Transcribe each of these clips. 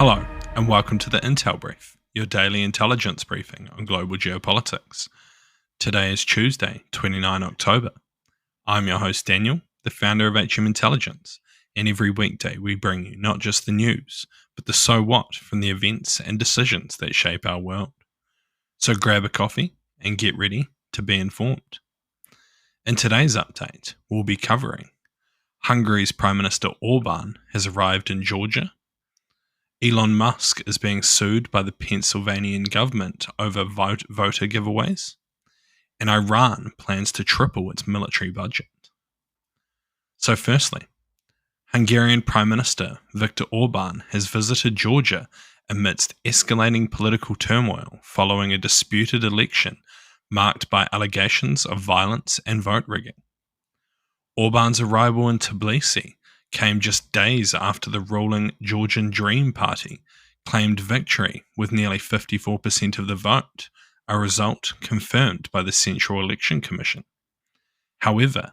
Hello, and welcome to the Intel Brief, your daily intelligence briefing on global geopolitics. Today is Tuesday, 29 October. I'm your host Daniel, the founder of HM Intelligence, and every weekday we bring you not just the news, but the so what from the events and decisions that shape our world. So grab a coffee and get ready to be informed. In today's update, we'll be covering Hungary's Prime Minister Orban has arrived in Georgia. Elon Musk is being sued by the Pennsylvanian government over voter giveaways, and Iran plans to triple its military budget. So firstly, Hungarian Prime Minister Viktor Orban has visited Georgia amidst escalating political turmoil following a disputed election marked by allegations of violence and vote rigging. Orban's arrival in Tbilisi came just days after the ruling Georgian Dream Party claimed victory with nearly 54% of the vote, a result confirmed by the Central Election Commission. However,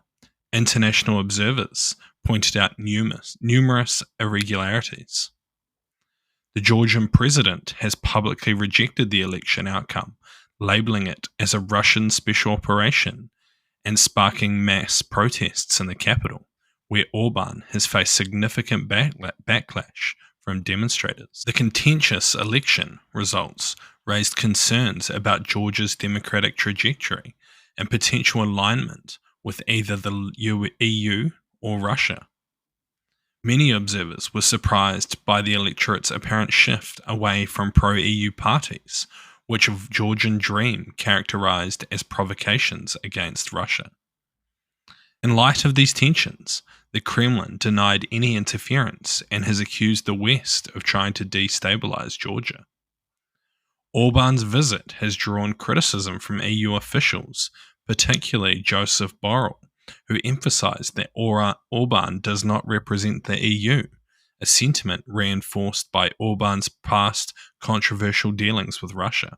international observers pointed out numerous irregularities. The Georgian president has publicly rejected the election outcome, labeling it as a Russian special operation and sparking mass protests in the capital, where Orban has faced significant backlash from demonstrators. The contentious election results raised concerns about Georgia's democratic trajectory and potential alignment with either the EU or Russia. Many observers were surprised by the electorate's apparent shift away from pro-EU parties, which Georgian Dream characterized as provocations against Russia. In light of these tensions, the Kremlin denied any interference and has accused the West of trying to destabilize Georgia. Orban's visit has drawn criticism from EU officials, particularly Joseph Borrell, who emphasized that Orban does not represent the EU, a sentiment reinforced by Orban's past controversial dealings with Russia.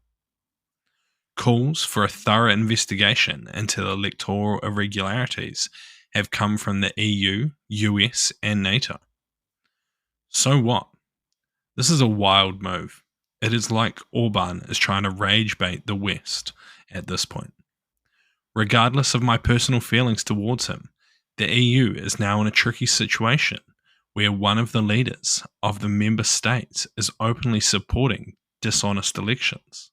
Calls for a thorough investigation into the electoral irregularities have come from the EU, US, and NATO. So what? This is a wild move. It is like Orban is trying to rage bait the West at this point. Regardless of my personal feelings towards him, the EU is now in a tricky situation where one of the leaders of the member states is openly supporting dishonest elections.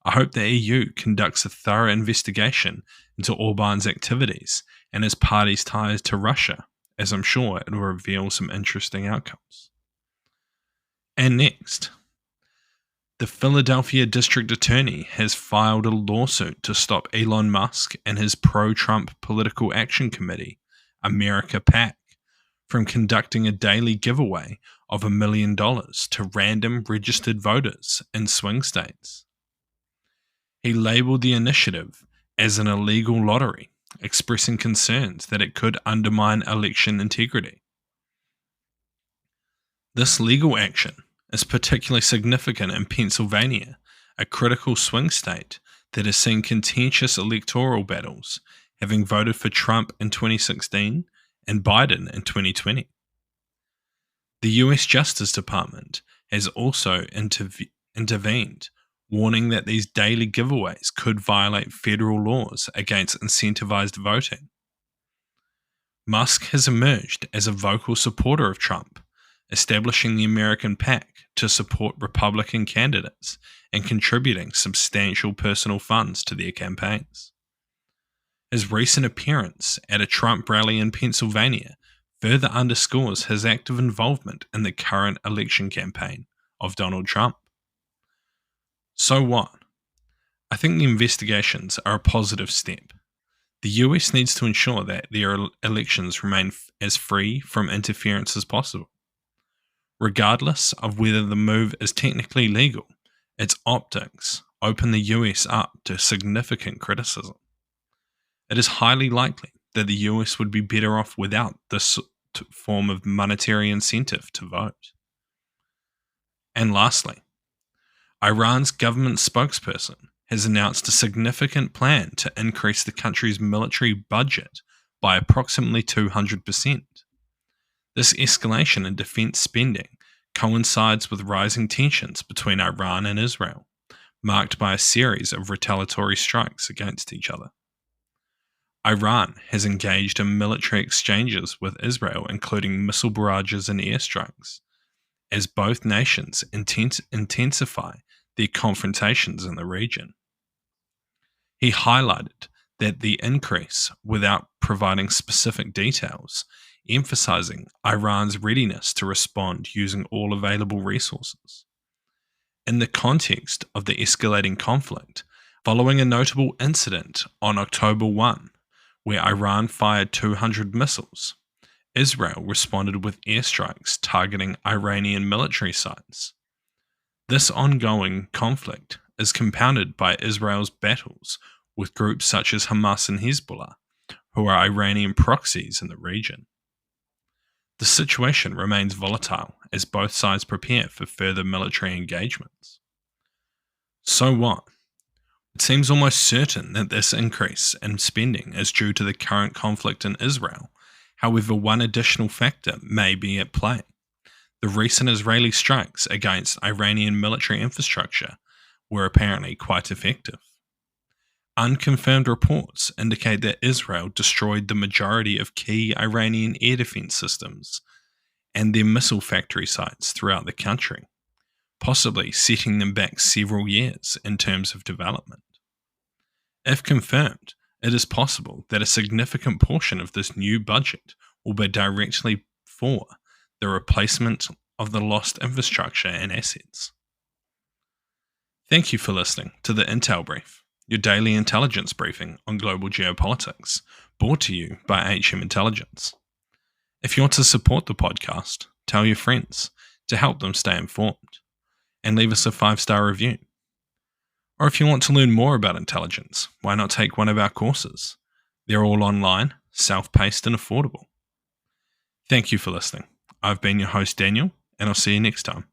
I hope the EU conducts a thorough investigation into Orban's activities and his party's ties to Russia, as I'm sure it will reveal some interesting outcomes. And next, the Philadelphia District Attorney has filed a lawsuit to stop Elon Musk and his pro-Trump Political Action Committee, America PAC, from conducting a daily giveaway of $1 million to random registered voters in swing states. He labeled the initiative as an illegal lottery, expressing concerns that it could undermine election integrity. This legal action is particularly significant in Pennsylvania, a critical swing state that has seen contentious electoral battles, having voted for Trump in 2016 and Biden in 2020. The US Justice Department has also intervened, warning that these daily giveaways could violate federal laws against incentivized voting. Musk has emerged as a vocal supporter of Trump, establishing the American PAC to support Republican candidates and contributing substantial personal funds to their campaigns. His recent appearance at a Trump rally in Pennsylvania further underscores his active involvement in the current election campaign of Donald Trump. So what? I think the investigations are a positive step. The US needs to ensure that their elections remain as free from interference as possible. Regardless of whether the move is technically legal, its optics open the US up to significant criticism. It is highly likely that the US would be better off without this form of monetary incentive to vote. And lastly, Iran's government spokesperson has announced a significant plan to increase the country's military budget by approximately 200%. This escalation in defense spending coincides with rising tensions between Iran and Israel, marked by a series of retaliatory strikes against each other. Iran has engaged in military exchanges with Israel, including missile barrages and airstrikes, as both nations intensify their confrontations in the region. He highlighted that the increase, without providing specific details, emphasizing Iran's readiness to respond using all available resources. In the context of the escalating conflict, following a notable incident on October 1, where Iran fired 200 missiles, Israel responded with airstrikes targeting Iranian military sites. This ongoing conflict is compounded by Israel's battles with groups such as Hamas and Hezbollah, who are Iranian proxies in the region. The situation remains volatile as both sides prepare for further military engagements. So what? It seems almost certain that this increase in spending is due to the current conflict in Israel. However, one additional factor may be at play. The recent Israeli strikes against Iranian military infrastructure were apparently quite effective. Unconfirmed reports indicate that Israel destroyed the majority of key Iranian air defense systems and their missile factory sites throughout the country, possibly setting them back several years in terms of development. If confirmed, it is possible that a significant portion of this new budget will be directly for the replacement of the lost infrastructure and assets. Thank you for listening to the Intel Brief, your daily intelligence briefing on global geopolitics, brought to you by HM Intelligence. If you want to support the podcast, tell your friends to help them stay informed, and leave us a 5-star review. Or if you want to learn more about intelligence, why not take one of our courses? They're all online, self-paced and affordable. Thank you for listening. I've been your host Daniel, and I'll see you next time.